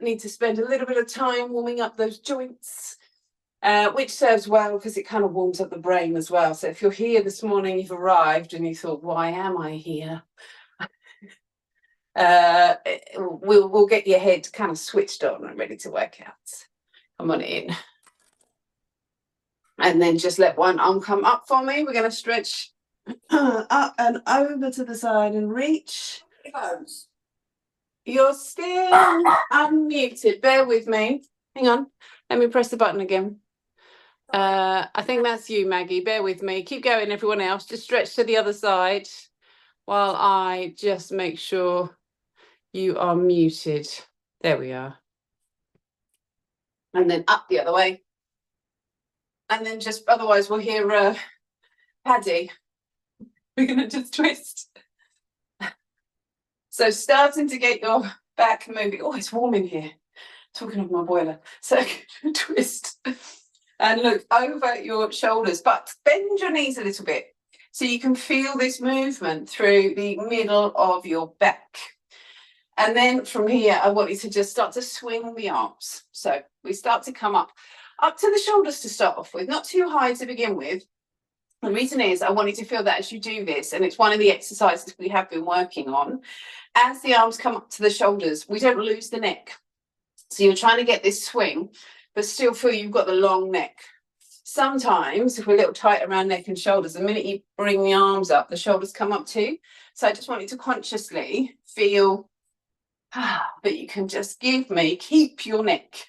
need to spend a little bit of time warming up those joints, which serves well because it kind of warms up the brain as well. So if you're here this morning, you've arrived and you thought, why am I here? We'll get your head kind of switched on and ready to work out. Come on in. And then just let one arm come up for me. We're going to stretch up and over to the side and reach. You're still unmuted. Bear with me. Hang on. Let me press the button again. I think that's you, Maggie. Bear with me. Keep going, everyone else. Just stretch to the other side while I just make sure you are muted. There we are. And then up the other way. And then just, otherwise we'll hear Paddy. We're going to just twist. So starting to get your back moving. Oh, it's warm in here. Talking of my boiler. So twist. And look over your shoulders, but bend your knees a little bit. So you can feel this movement through the middle of your back. And then from here, I want you to just start to swing the arms. So we start to come up to the shoulders to start off with, not too high to begin with. The reason is I want you to feel that as you do this, and it's one of the exercises we have been working on, as the arms come up to the shoulders, we don't lose the neck. So you're trying to get this swing, but still feel you've got the long neck. Sometimes if we're a little tight around neck and shoulders, the minute you bring the arms up, the shoulders come up too. So I just want you to consciously feel that you can just keep your neck.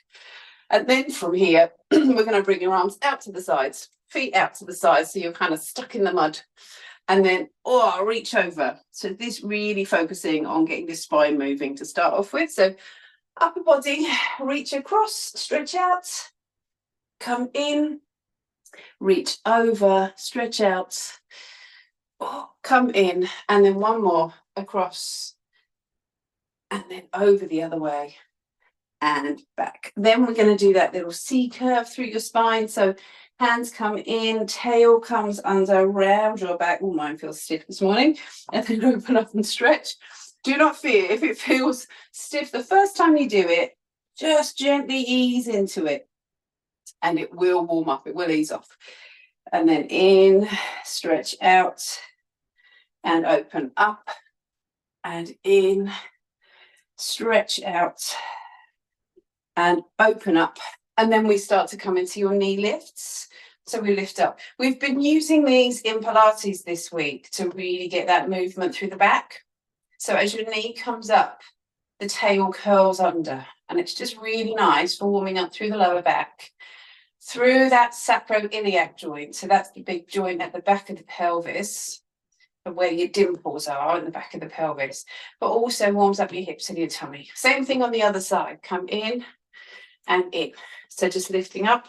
And then from here, we're going to bring your arms out to the sides, feet out to the sides, so you're kind of stuck in the mud. And then, reach over. So this really focusing on getting this spine moving to start off with. So upper body, reach across, stretch out, come in, reach over, stretch out, come in, and then one more across, and then over the other way. And back. Then we're going to do that little C curve through your spine. So hands come in, tail comes under, around your back. Oh, mine feels stiff this morning. And then open up and stretch. Do not fear if it feels stiff the first time you do it, just gently ease into it. And it will warm up, it will ease off. And then in, stretch out, and open up, and in, stretch out, and open up. And then we start to come into your knee lifts. So we lift up. We've been using these in Pilates this week to really get that movement through the back. So as your knee comes up, the tail curls under. And it's just really nice for warming up through the lower back, through that sacroiliac joint. So that's the big joint at the back of the pelvis, where your dimples are in the back of the pelvis, but also warms up your hips and your tummy. Same thing on the other side. Come in and in. So just lifting up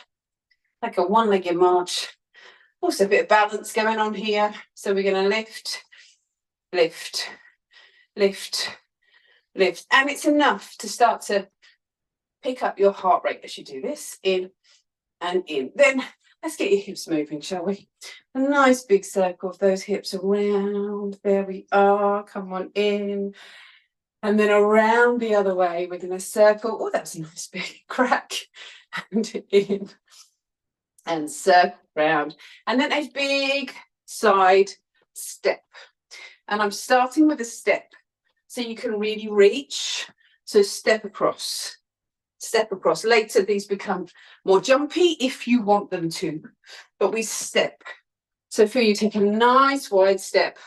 like a one-legged march. Also a bit of balance going on here. So we're going to lift, lift, lift, lift. And it's enough to start to pick up your heart rate as you do this. In and in. Then let's get your hips moving, shall we? A nice big circle of those hips around. There we are. Come on in. And then around the other way, we're going to circle. Oh, that's a nice big crack. And in. And circle round. And then a big side step. And I'm starting with a step so you can really reach. So step across. Step across. Later, these become more jumpy if you want them to. But we step. So feel you take a nice wide step.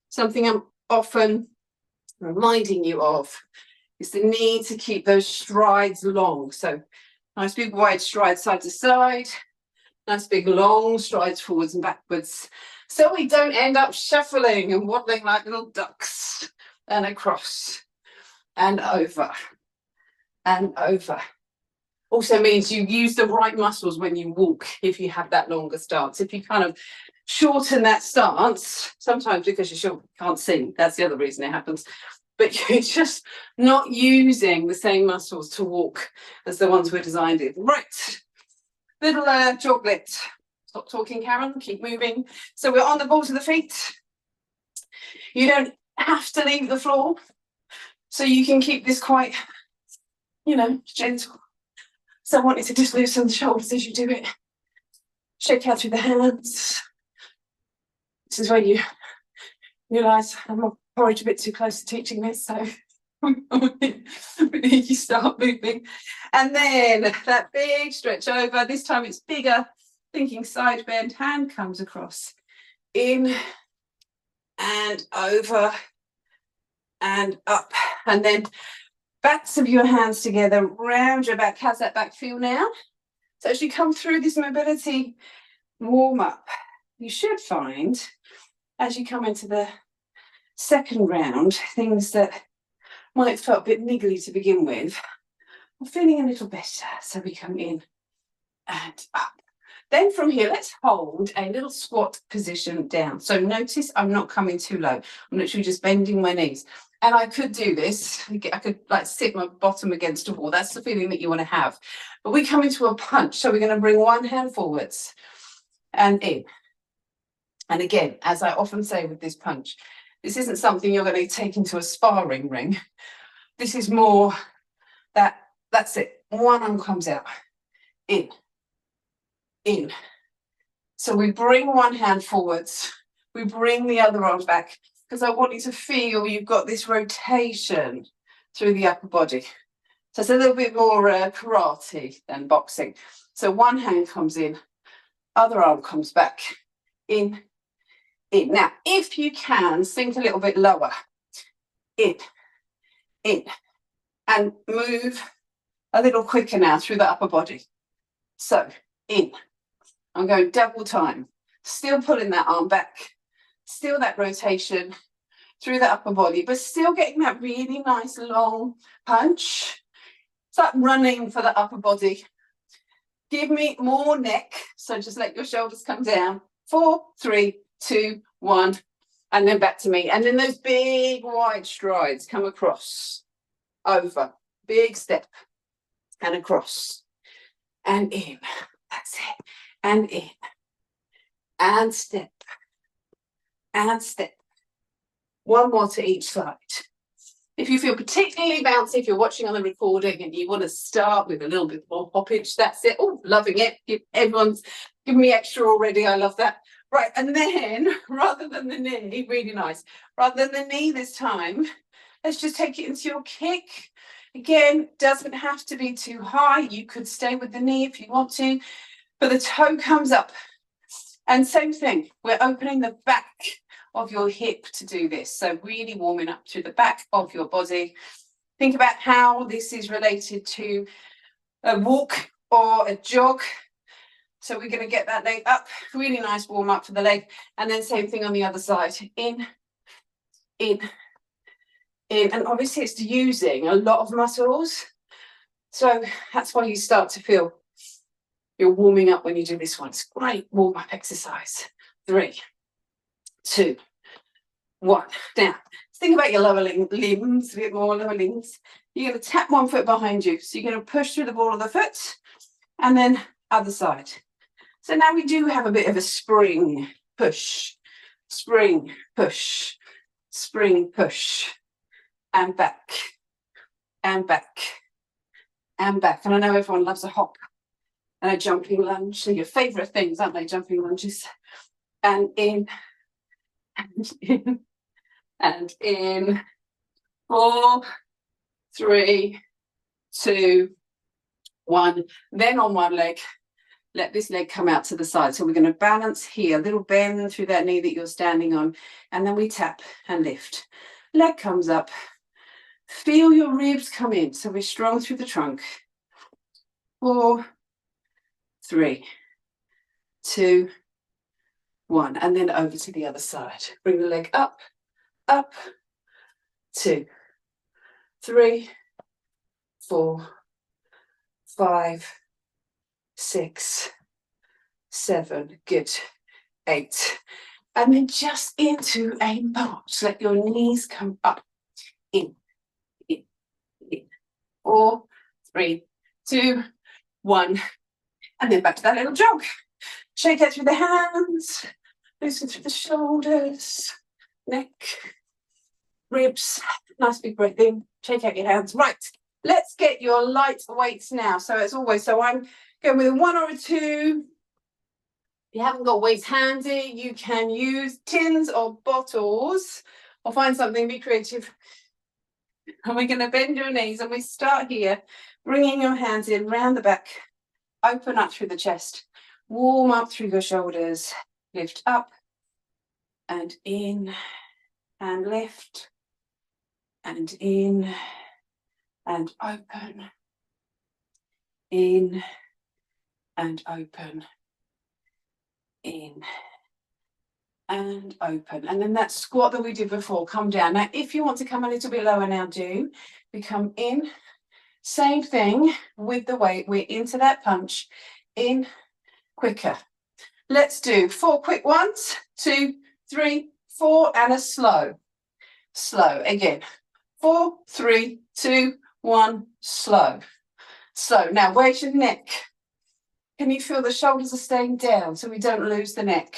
Something I'm often reminding you of is the need to keep those strides long. So nice big wide strides side to side. Nice big long strides forwards and backwards. So we don't end up shuffling and waddling like little ducks. And across. And over. And over. Also means you use the right muscles when you walk if you have that longer stance. If you kind of shorten that stance, sometimes because you sure can't see, that's the other reason it happens, but you're just not using the same muscles to walk as the ones we're designed with. Right, little joglet. Stop talking, Karen, keep moving. So we're on the balls of the feet. You don't have to leave the floor, so you can keep this quite you know, gentle. So I want you to just loosen the shoulders as you do it. Shake out through the hands. This is where you realise I'm probably a bit too close to teaching this, so you start moving. And then that big stretch over. This time it's bigger. Thinking side bend, hand comes across. In and over and up. And then backs of your hands together, round your back. How's that back feel now? So as you come through this mobility warm up, you should find as you come into the second round, things that might have felt a bit niggly to begin with are feeling a little better. So we come in and up. Then from here, let's hold a little squat position down. So notice I'm not coming too low. I'm literally just bending my knees. And I could do this. I could like sit my bottom against a wall. That's the feeling that you want to have. But we come into a punch. So we're going to bring one hand forwards and in. And again, as I often say with this punch, this isn't something you're going to take into a sparring ring. This is more that's it. One arm comes out. In. In. So we bring one hand forwards. We bring the other arm back because I want you to feel you've got this rotation through the upper body. So it's a little bit more karate than boxing. So one hand comes in, other arm comes back. In. In. Now, if you can, sink a little bit lower. In. In. And move a little quicker now through the upper body. So, in. I'm going double time. Still pulling that arm back. Still that rotation through the upper body, but still getting that really nice long punch. It's like running for the upper body. Give me more neck. So just let your shoulders come down. 4, 3, 2, 1. And then back to me. And then those big wide strides come across, over, big step, and across, and in. That's it. And in, and step, and step. One more to each side. If you feel particularly bouncy, if you're watching on the recording and you want to start with a little bit more hoppage, that's it. Oh, loving it. Everyone's giving me extra already. I love that. Right, and then rather than the knee, really nice. Rather than the knee this time, let's just take it into your kick. Again, doesn't have to be too high. You could stay with the knee if you want to. But the toe comes up. And same thing, we're opening the back of your hip to do this. So really warming up through the back of your body. Think about how this is related to a walk or a jog. So we're going to get that leg up, really nice warm up for the leg. And then same thing on the other side. In, in, in. And obviously it's using a lot of muscles. So that's why you start to feel you're warming up when you do this one. It's a great warm-up exercise. 3, 2, 1. Now, think about your lower limbs, a bit more lower limbs. You're going to tap one foot behind you. So you're going to push through the ball of the foot and then other side. So now we do have a bit of a spring, push, spring, push, spring, push, and back, and back, and back. And I know everyone loves a hop and a jumping lunge. They're your favourite things, aren't they? Jumping lunges. And in, and in, and in. 4, 3, 2, 1. Then on one leg, let this leg come out to the side. So we're going to balance here, a little bend through that knee that you're standing on. And then we tap and lift. Leg comes up. Feel your ribs come in. So we're strong through the trunk. 4, 3, 2, 1. And then over to the other side. Bring the leg up, up, 2, 3, 4, 5, 6, 7. Good. 8. And then just into a march. Let your knees come up. In, in, in. 4, 3, 2, 1. And then back to that little jog. Shake out through the hands. Loosen through the shoulders. Neck. Ribs. Nice big breath in. Shake out your hands. Right. Let's get your light weights now. So as always, so I'm going with a 1 or a 2. If you haven't got weights handy, you can use tins or bottles or find something, be creative. And we're going to bend your knees and we start here, bringing your hands in round the back, open up through the chest, warm up through your shoulders, lift up and in and lift and in and open, in and open, in and open. And then that squat that we did before, come down. Now, if you want to come a little bit lower now, do. We come in, same thing with the weight. We're into that punch, in, quicker. Let's do 4 quick ones, 2, 3, 4, and a slow. Slow, again. 4, 3, 2, 1, slow. Slow. Now, where's your neck? Can you feel the shoulders are staying down so we don't lose the neck?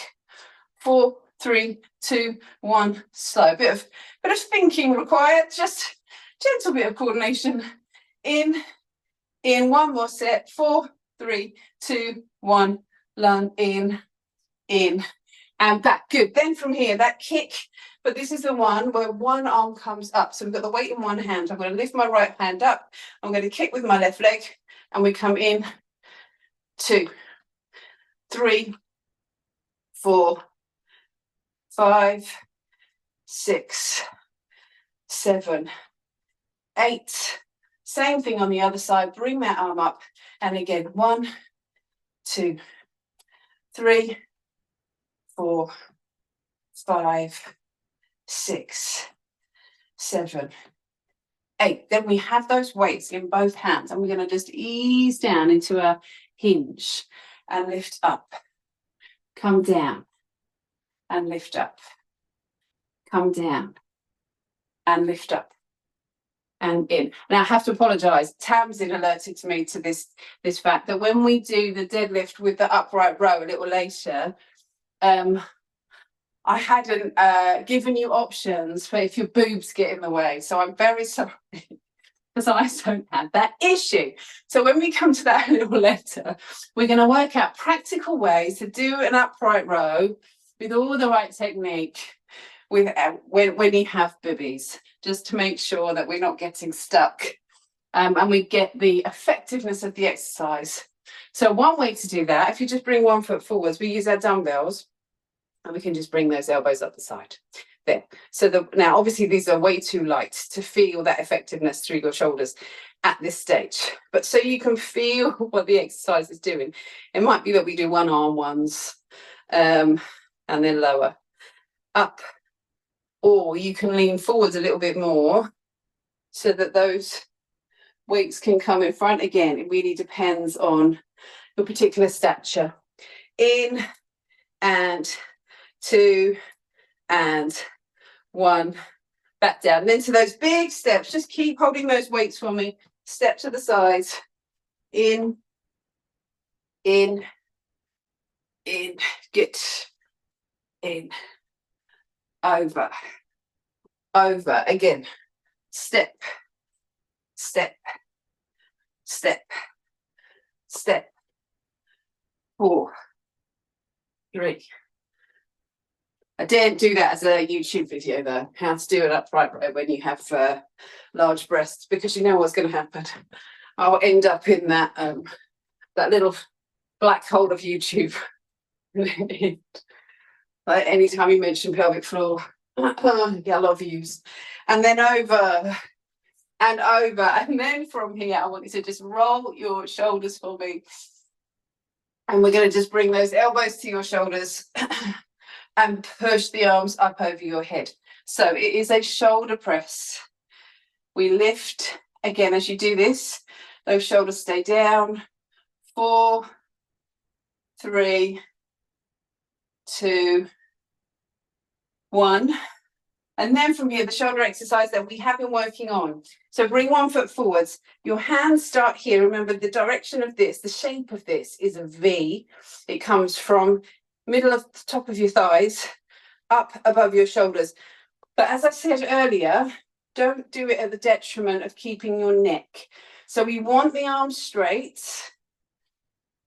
4, 3, 2, 1, slow. Bit of thinking required, just gentle bit of coordination. In, one more set. 4, 3, 2, 1, lung, in, and back. Good. Then from here, that kick, but this is the one where one arm comes up. So we've got the weight in one hand. I'm going to lift my right hand up. I'm going to kick with my left leg, and we come in. 2, 3, 4, 5, 6, 7, 8. Same thing on the other side. Bring that arm up. And again, 1, 2, 3, 4, 5, 6, 7, 8. Then we have those weights in both hands. And we're going to just ease down into a hinge and lift up. Come down and lift up. Come down and lift up. And in. Now I have to apologise. Tamsin alerted me to this fact that when we do the deadlift with the upright row a little later, I hadn't given you options for if your boobs get in the way. So I'm very sorry because I don't have that issue. So when we come to that a little later, we're going to work out practical ways to do an upright row with all the right technique with when you have boobies, just to make sure that we're not getting stuck and we get the effectiveness of the exercise. So one way to do that, if you just bring 1 foot forwards, we use our dumbbells and we can just bring those elbows up the side. There. So now obviously these are way too light to feel that effectiveness through your shoulders at this stage. But so you can feel what the exercise is doing. It might be that we do one arm ones and then lower, up. Or you can lean forwards a little bit more so that those weights can come in front. Again, it really depends on your particular stature. In and 2 and 1, back down. And then to those big steps, just keep holding those weights for me. Step to the sides. In, good. In, over, again, step, step, step, step, 4, 3. I daren't do that as a YouTube video though, how to do an upright row when you have large breasts, because you know what's going to happen. I'll end up in that little black hole of YouTube. Like anytime you mention pelvic floor, get a lot of views. And then over and over. And then from here, I want you to just roll your shoulders for me. And we're going to just bring those elbows to your shoulders and push the arms up over your head. So it is a shoulder press. We lift. Again, as you do this, those shoulders stay down. 4, 3, 2, 1. And then from here, the shoulder exercise that we have been working on. So bring 1 foot forwards. Your hands start here. Remember the direction of this, the shape of this is a V. It comes from middle of the top of your thighs up above your shoulders. But as I said earlier, don't do it at the detriment of keeping your neck. So we want the arms straight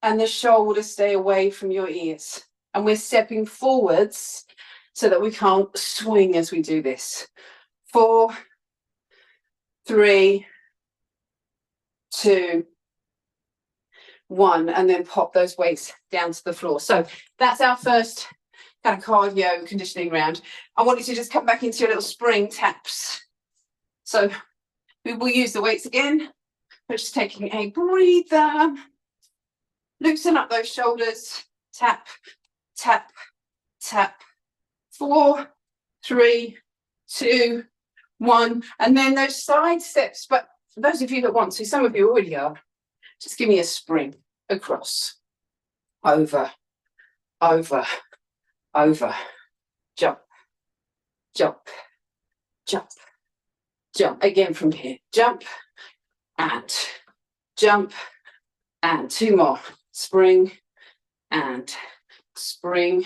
and the shoulders stay away from your ears. And we're stepping forwards so that we can't swing as we do this. 4, 3, 2, 1, and then pop those weights down to the floor. So that's our first kind of cardio conditioning round. I want you to just come back into your little spring taps. So we will use the weights again. We're just taking a breather. Loosen up those shoulders. Tap, tap, tap. 4, 3, 2, 1. And then those side steps. But for those of you that want to, some of you already are, just give me a spring across. Over, over, over. Jump, jump, jump, jump. Again from here. Jump and jump and 2 more. Spring and spring.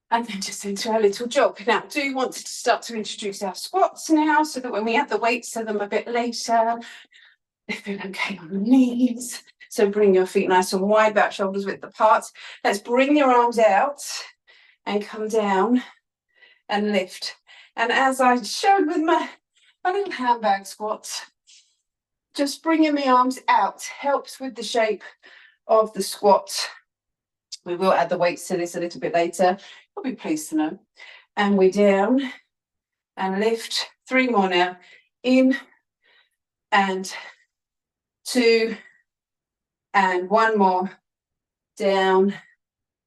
And then just into our little jog. Now, do you want to start to introduce our squats now so that when we add the weights to them a bit later, they feel okay on the knees. So bring your feet nice and wide, back shoulders width apart. Let's bring your arms out and come down and lift. And as I showed with my little handbag squats, just bringing the arms out helps with the shape of the squat. We will add the weights to this a little bit later. You'll be pleased to know. And we're down and lift. 3 more now. In and 2 and 1 more. Down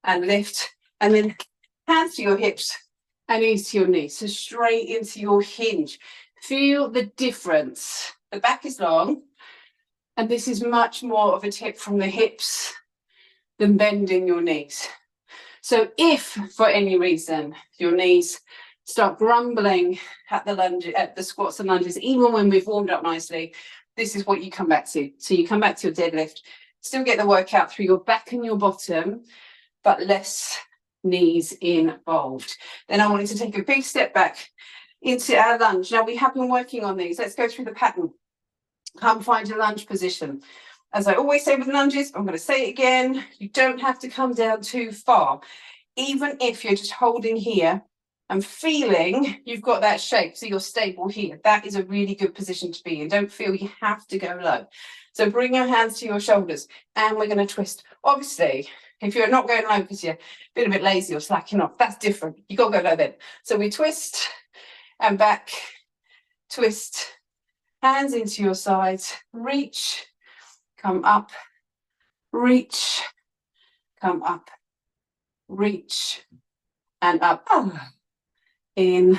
and lift. And then hands to your hips and knees to your knees. So straight into your hinge. Feel the difference. The back is long, and this is much more of a tip from the hips than bending your knees. So if for any reason your knees start grumbling at the lunge, at the squats and lunges, even when we've warmed up nicely, this is what you come back to. So you come back to your deadlift, still get the workout through your back and your bottom, but less knees involved. Then I want you to take a big step back into our lunge. Now we have been working on these. Let's go through the pattern. Come find your lunge position. As I always say with lunges, I'm going to say it again, you don't have to come down too far. Even if you're just holding here and feeling you've got that shape, so you're stable here, that is a really good position to be in. Don't feel you have to go low. So bring your hands to your shoulders and we're going to twist. Obviously, if you're not going low because you're a bit lazy or slacking off, that's different. You've got to go low then. So we twist and back, twist, hands into your sides, reach, come up, reach, come up, reach, and up. Oh, in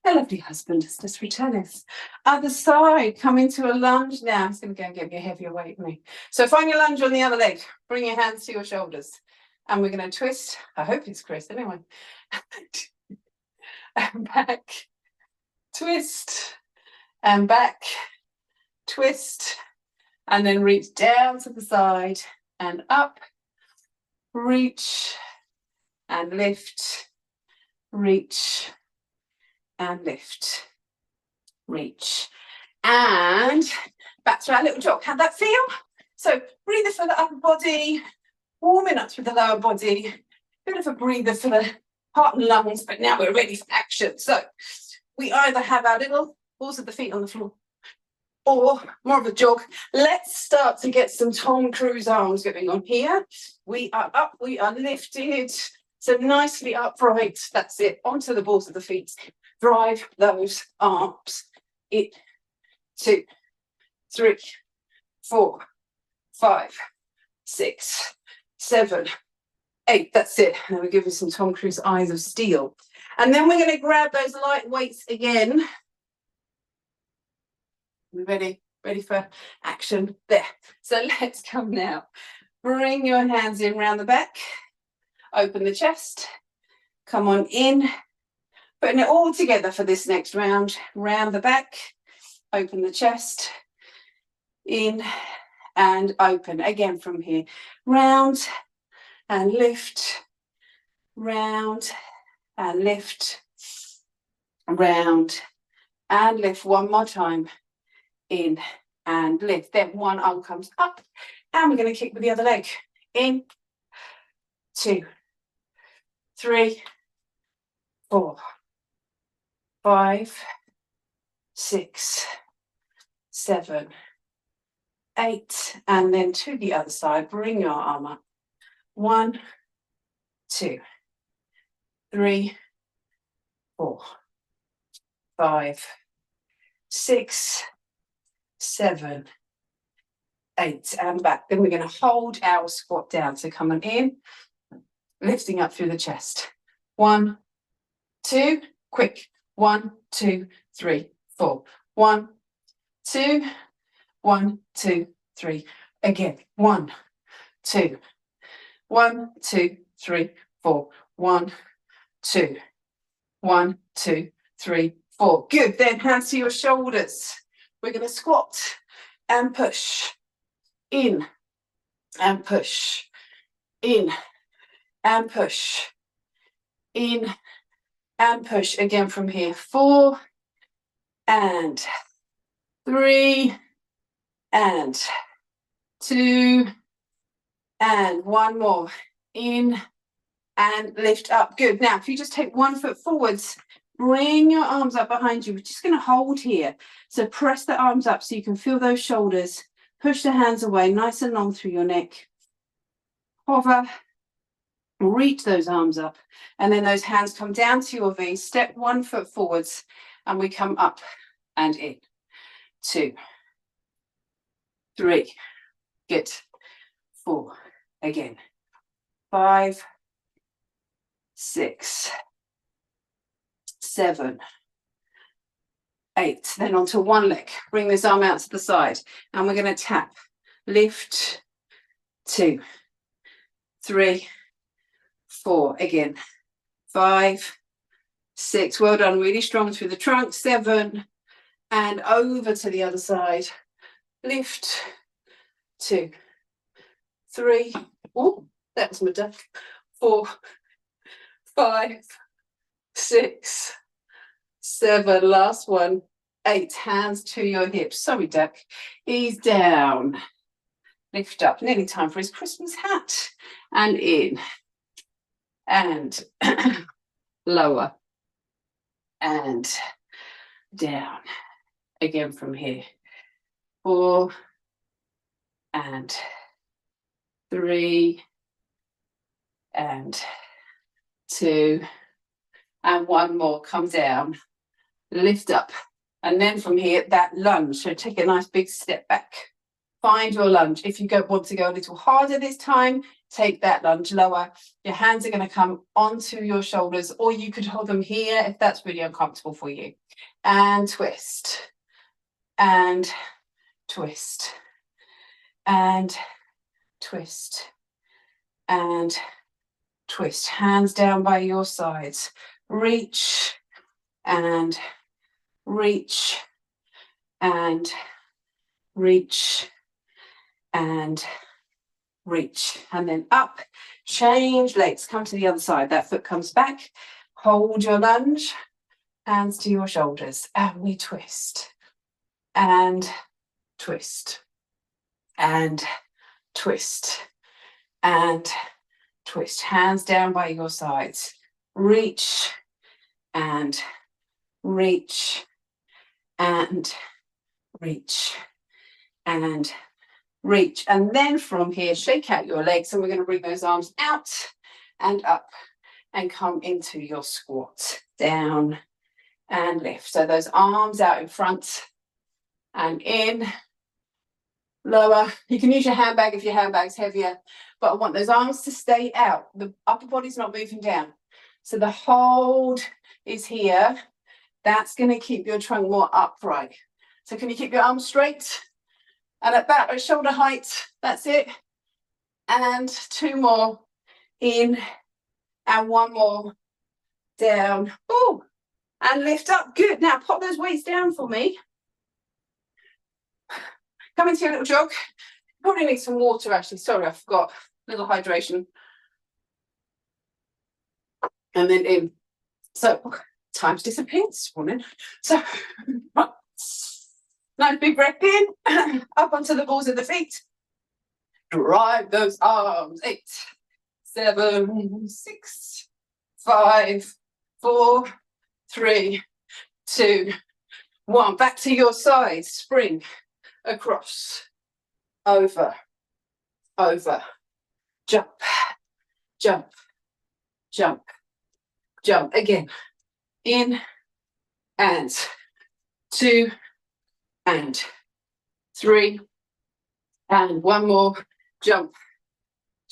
a lovely husband, just return it. Other side, come into a lunge now. It's going to go and get me a heavier weight than me. So find your lunge on the other leg. Bring your hands to your shoulders. And we're going to twist. I hope it's Chris anyway. And back, twist, and back, twist, and then reach down to the side and up, reach and lift, reach and lift, reach, and back to our little jog. How'd that feel? So breather for the upper body, warming up through the lower body, bit of a breather for the heart and lungs, but now we're ready for action. So we either have our little balls of the feet on the floor or more of a jog. Let's start to get some Tom Cruise arms going on here. We are up, we are lifted, so nicely upright. That's it, onto the balls of the feet. Drive those arms. In, 2, 3, 4, 5, 6, 7, 8. That's it. And we're giving some Tom Cruise eyes of steel. And then we're going to grab those light weights again. Ready? Ready for action? There. So let's come now. Bring your hands in round the back. Open the chest. Come on in. Putting it all together for this next round. Round the back. Open the chest. In and open. Again from here. Round and lift. Round and lift. Round and lift one more time. In and lift. Then one arm comes up and we're going to kick with the other leg. In, 2, 3, 4, 5, 6, 7, 8, and then to the other side. Bring your arm up. 1, 2, 3, 4, 5, 6, 7, 8, and back. Then we're going to hold our squat down. So come on in, lifting up through the chest. 1, 2, quick. 1, 2, 3, 4. 1, 2, 1, 2, 3. Again. 1, 2, 1, 2, 3, 4. 1, 2, 1, 2, 3, 4. Good. Then hands to your shoulders. We're going to squat and push. In and push. In and push. In and push. Again from here. 4 and 3 and 2 and 1 more. In and lift up. Good. Now, if you just take 1 foot forwards, bring your arms up behind you. We're just going to hold here. So press the arms up so you can feel those shoulders. Push the hands away, nice and long through your neck. Hover. Reach those arms up. And then those hands come down to your V. Step 1 foot forwards. And we come up and in. 2, 3. Good. 4. Again. 5, 6, 7, 8. Then onto one leg. Bring this arm out to the side. And we're going to tap. Lift. 2, 3, 4. Again. 5, 6. Well done. Really strong through the trunk. 7. And over to the other side. Lift. 2, 3. Oh, that was my duck. 4, 5, 6, 7. Last one. 8. Hands to your hips. Sorry, duck. Ease down. Lift up. Nearly time for his Christmas hat. And in. And lower. And down. Again from here. 4 and 3 and 2 and 1 more. Come down. Lift up. And then from here, that lunge. So take a nice big step back. Find your lunge. If you want to go a little harder this time, take that lunge lower. Your hands are going to come onto your shoulders, or you could hold them here if that's really uncomfortable for you. And twist. And twist. And twist. And twist. Hands down by your sides. Reach. And reach. And reach. And reach, and then up, change legs, come to the other side, that foot comes back, hold your lunge, hands to your shoulders, and we twist, and twist, and twist, and twist, hands down by your sides, reach, and reach, and reach, and reach. And then from here, shake out your legs, and we're going to bring those arms out and up and come into your squat. Down and lift. So those arms out in front and in. Lower. You can use your handbag if your handbag's heavier, but I want those arms to stay out. The upper body's not moving down. So the hold is here. That's going to keep your trunk more upright. So can you keep your arms straight? And at back, shoulder height, that's it. And 2 more, in, and 1 more, down. Oh, and lift up, good. Now pop those weights down for me. Come into your little jog. Probably need some water actually, sorry, I forgot. Little hydration. And then in. So Time's disappeared this morning. So, nice big breath in, up onto the balls of the feet. Drive those arms. 8, 7, 6, 5, 4, 3, 2, 1. Back to your side. Spring across, over, over, jump, jump, jump, jump. Again, in and 2 and 3 and 1 more. Jump,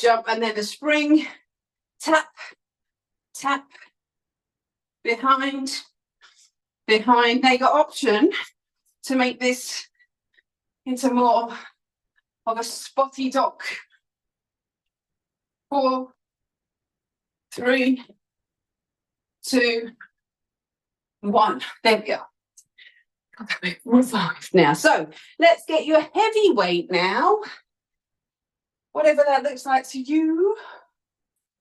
jump, and then a spring, tap, tap, behind, behind. Now you got option to make this into more of a spotty dock. 4, 3, 2, 1. There we go. Revived now. So let's get you a heavy weight now. Whatever that looks like to you.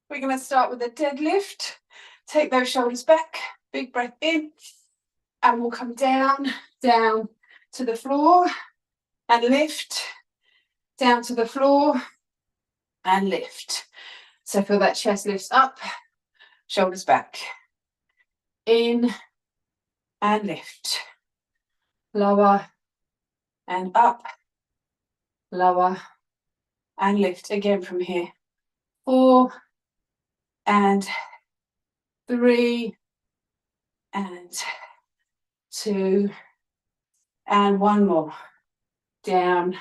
We're going to start with a deadlift. Take those shoulders back. Big breath in. And we'll come down, down to the floor and lift. Down to the floor and lift. So feel that chest lifts up. Shoulders back. In and lift. Lower and up. Lower and lift again from here. 4 and 3 and 2 and 1 more. Down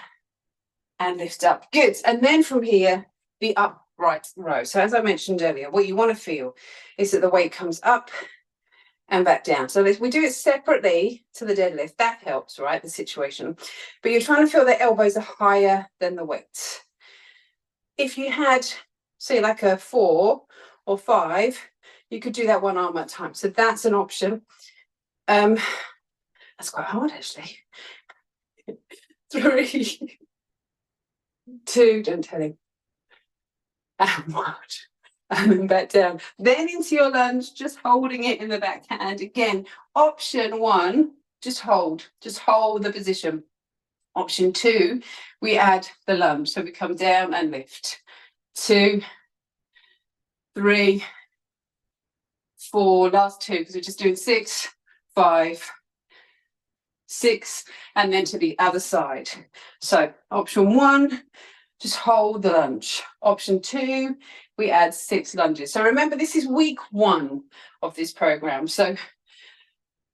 and lift up. Good. And then from here, the upright row. So as I mentioned earlier, what you want to feel is that the weight comes up and back down. So if we do it separately to the deadlift, that helps, right? The situation. But you're trying to feel the elbows are higher than the weight. If you had, say, like a 4 or 5, you could do that 1 arm at a time. So that's an option. That's quite hard, actually. 3, 2, don't tell him. And 1. And then back down. Then into your lunge, just holding it in the back hand. Again, option 1, just hold the position. Option 2, we add the lunge. So we come down and lift. 2, 3, 4, last 2, because we're just doing 6, 5, 6, and then to the other side. So option 1, just hold the lunge. Option 2, we add 6 lunges. So remember, this is week 1 of this program. So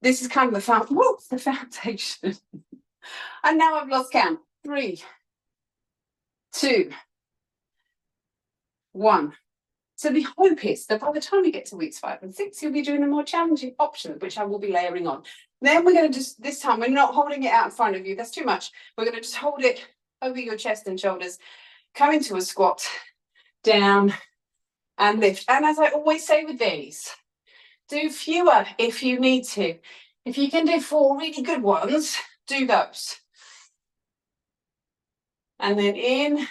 this is kind of the foundation. And now I've lost count. 3, 2, 1. So the hope is that by the time we get to weeks 5 and 6, you'll be doing a more challenging option, which I will be layering on. Then we're going to just, this time, we're not holding it out in front of you. That's too much. We're going to just hold it over your chest and shoulders. Come into a squat, down and lift. And as I always say with these, do fewer if you need to. If you can do 4 really good ones, do those. And then in.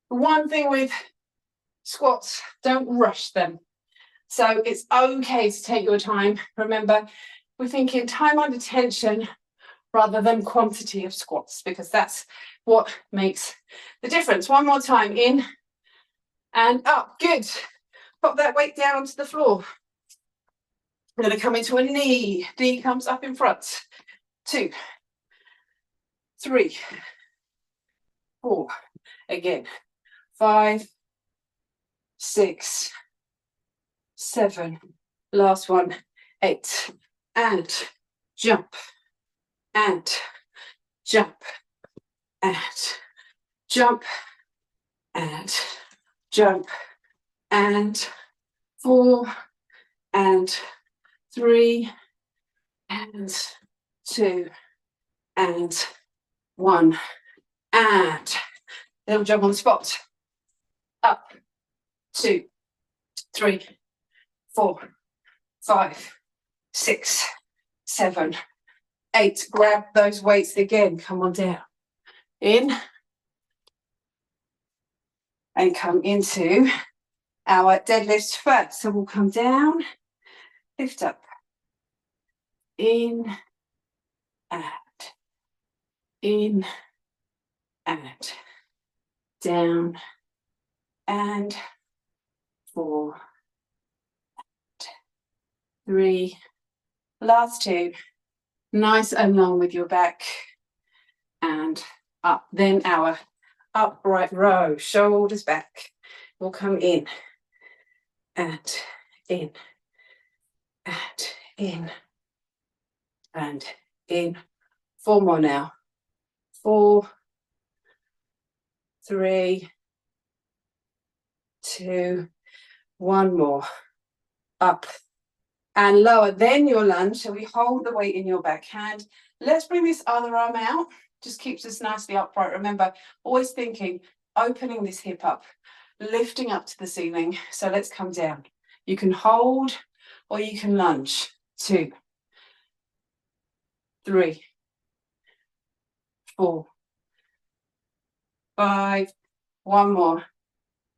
One thing with squats, don't rush them. So it's okay to take your time. Remember, we're thinking time under tension rather than quantity of squats, because that's what makes the difference. One more time, in and up. Good. Pop that weight down onto the floor. We're going to come into a knee. Knee comes up in front. 2, 3, 4. Again. 5, 6, 7. Last one. 8. And jump. And jump. And jump. And jump. And 4. And 3. And 2. And 1. And little jump on the spot. Up. 2, 3, 4, 5, 6, 7, 8. Grab those weights again. Come on down. In. And come into our deadlifts first. So we'll come down, lift up, in, and in, and down, and 4, 3, last 2, nice and long with your back, and up. Then our upright row, shoulders back, will come in, and in, and in, and in. 4 more now. 4, 3, 2, 1 more. Up and lower. Then your lunge. So we hold the weight in your back hand. Let's bring this other arm out. Just keeps us nicely upright. Remember, always thinking, opening this hip up, lifting up to the ceiling. So let's come down. You can hold or you can lunge. 2, 3, 4, 5, 1 more,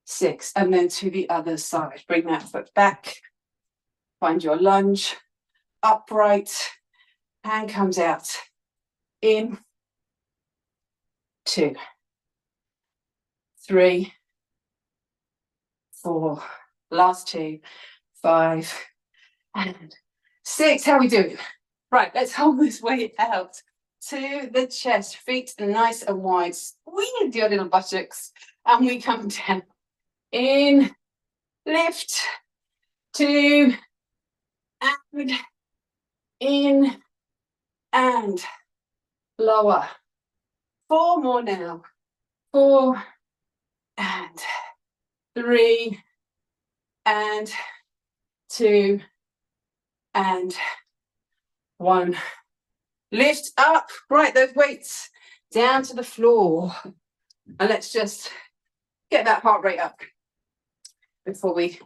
6, and then to the other side. Bring that foot back. Find your lunge, upright, hand comes out, in, 2, 3, 4, last 2, 5, and 6. How are we doing? Right, let's hold this weight out to the chest, feet nice and wide, squeeze your little buttocks, and we come down, in, lift, 2, and in, and lower. 4 more now. 4, and 3, and 2, and 1. Lift up. Right, those weights down to the floor. And let's just get that heart rate up before we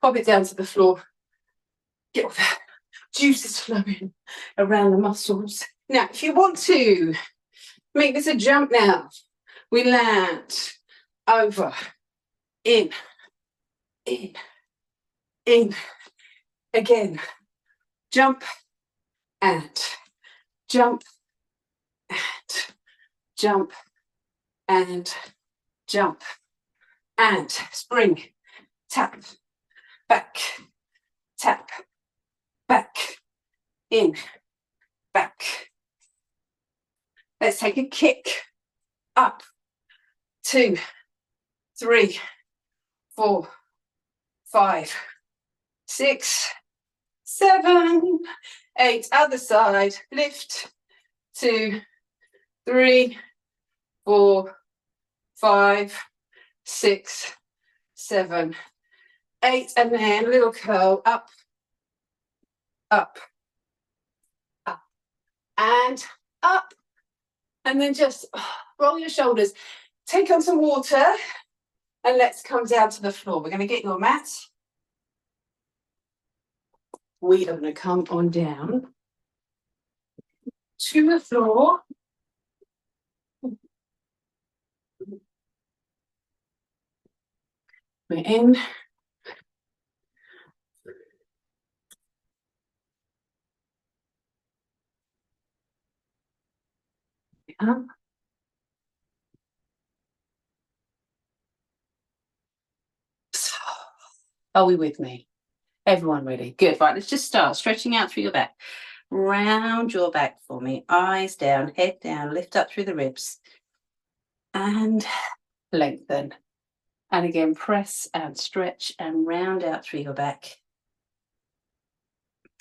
pop it down to the floor. Get all that juices flowing around the muscles. Now, if you want to make this a jump now, we land over, in, in, in, again, jump, and jump, and jump, and jump, and spring, tap, back, tap, back, in, back. Let's take a kick, up, 2, 3, 4, 5, 6, 7, 8, other side, lift, 2, 3, 4, 5, 6, 7, 8, and then a little curl, up, up, up, and up, and then just roll your shoulders, take on some water, and let's come down to the floor. We're going to get your mat. We are going to come on down to the floor. We're in. Up. Are we with me? Everyone ready? Good. Right, let's just start stretching out through your back. Round your back for me. Eyes down, head down, lift up through the ribs. And lengthen. And again, press and stretch and round out through your back.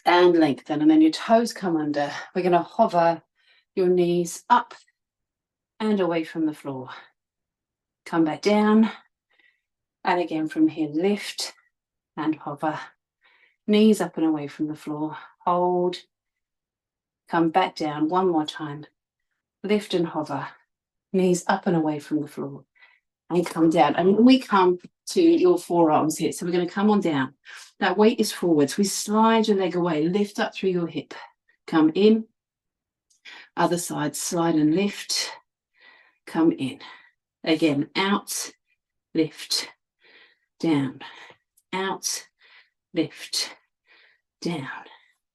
And lengthen. And then your toes come under. We're going to hover your knees up and away from the floor. Come back down. And again from here, lift and hover. Knees up and away from the floor. Hold. Come back down one more time. Lift and hover. Knees up and away from the floor. And come down. And when we come to your forearms here, so we're going to come on down. That weight is forwards. We slide your leg away. Lift up through your hip. Come in. Other side, slide and lift. Come in. Again, out, lift, down, out, lift, down,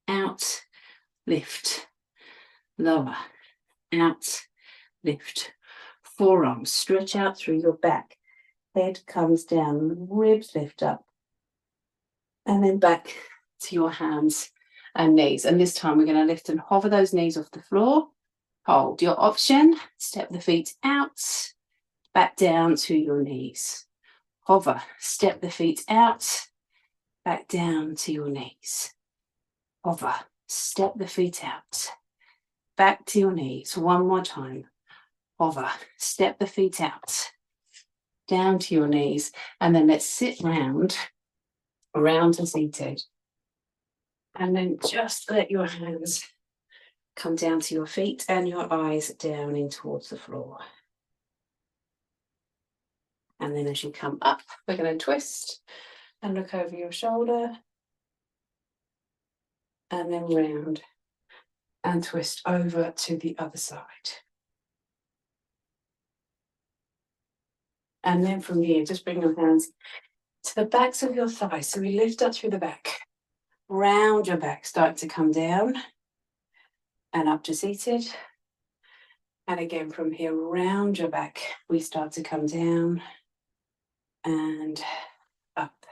out, lift, lower, out, lift. Forearms stretch out through your back. Head comes down, ribs lift up. And then back to your hands and knees. And this time we're going to lift and hover those knees off the floor. Hold your option. Step the feet out, back down to your knees. Hover, step the feet out, back down to your knees. Hover, step the feet out, back to your knees. One more time. Hover, step the feet out, down to your knees. And then let's sit round to seated. And then just let your hands come down to your feet and your eyes down in towards the floor. And then as you come up, we're going to twist and look over your shoulder. And then round and twist over to the other side. And then from here, just bring your hands to the backs of your thighs. So we lift up through the back. Round your back, start to come down and up to seated. And again from here, round your back, we start to come down and up.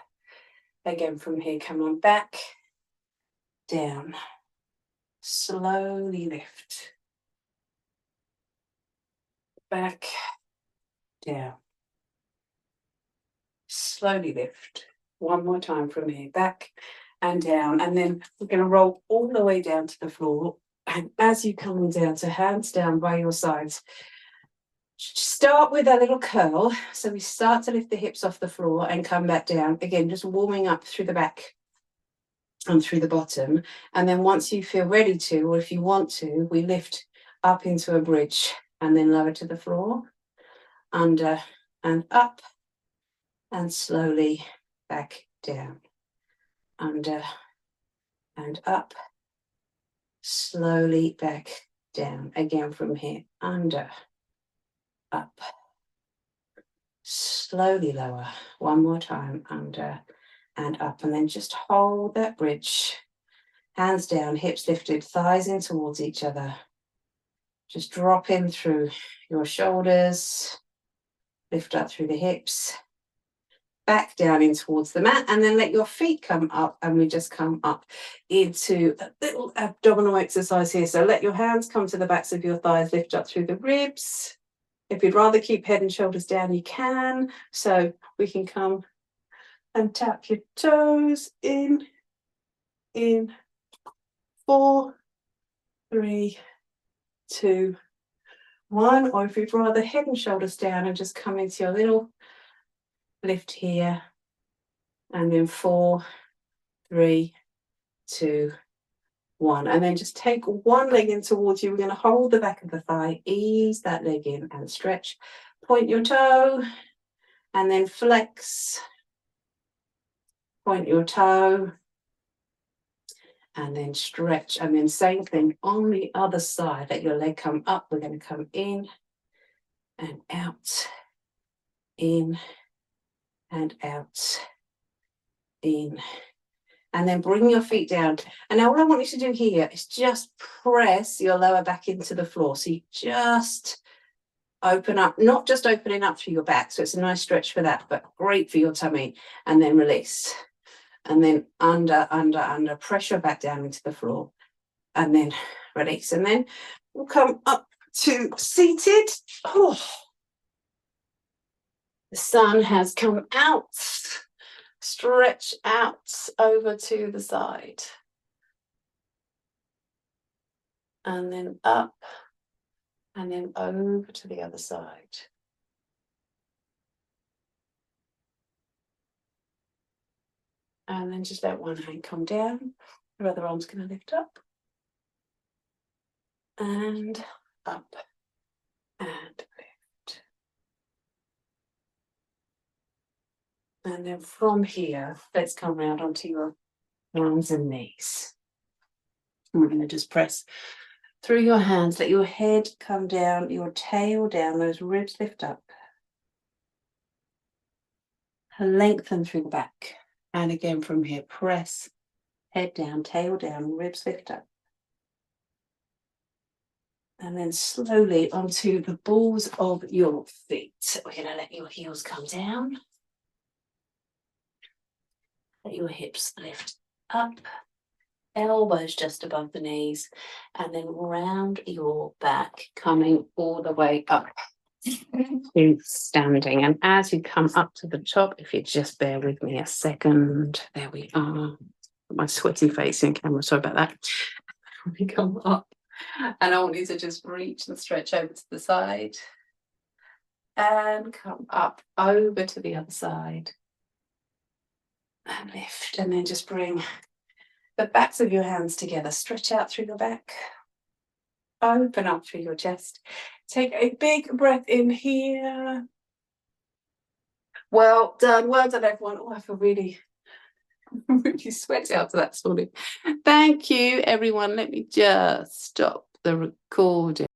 Again from here, come on back, down. Slowly lift. Back, down. Slowly lift. One more time from here, back and down. And then we're going to roll all the way down to the floor. And as you come down, to hands down by your sides, start with a little curl. So we start to lift the hips off the floor and come back down. Again, just warming up through the back and through the bottom. And then once you feel ready to, or if you want to, we lift up into a bridge and then lower to the floor, under and up, and slowly back down, under and up, slowly back down. Again from here, under, up, slowly lower. One more time, under and up. And then just hold that bridge. Hands down, hips lifted, thighs in towards each other. Just drop in through your shoulders. Lift up through the hips. Back down in towards the mat, and then let your feet come up, and we just come up into a little abdominal exercise here. So let your hands come to the backs of your thighs, lift up through the ribs. If you'd rather keep head and shoulders down, you can. So we can come and tap your toes in 4, 3, 2, 1. Or if you'd rather head and shoulders down and just come into your little lift here, and then 4, 3, 2, 1. And then just take one leg in towards you. We're going to hold the back of the thigh, ease that leg in and stretch. Point your toe and then flex. Point your toe and then stretch. And then same thing on the other side. Let your leg come up. We're going to come in and out, in and out, in, and then bring your feet down. And now what I want you to do here is just press your lower back into the floor. So you just open up, not just opening up through your back. So it's a nice stretch for that, but great for your tummy. And then release. And then under, press your back down into the floor. And then release. And then we'll come up to seated. Oh. The sun has come out. Stretch out over to the side. And then up. And then over to the other side. And then just let one hand come down. Your other arm's going to lift up. And up. And lift. And then from here, let's come round onto your arms and knees. And we're going to just press through your hands. Let your head come down, your tail down, those ribs lift up. Lengthen through the back. And again from here, press, head down, tail down, ribs lift up. And then slowly onto the balls of your feet. We're going to let your heels come down. Let your hips lift up. Elbows just above the knees. And then round your back, coming all the way up to standing. And as you come up to the top, if you just bear with me a second. There we are. My sweaty face in camera. Sorry about that. We come up. And I want you to just reach and stretch over to the side. And come up over to the other side. And lift. And then just bring the backs of your hands together. Stretch out through your back. Open up through your chest. Take a big breath in here. Well done. Well done, everyone. Oh, I feel really sweaty after that this morning. Thank you, everyone. Let me just stop the recording.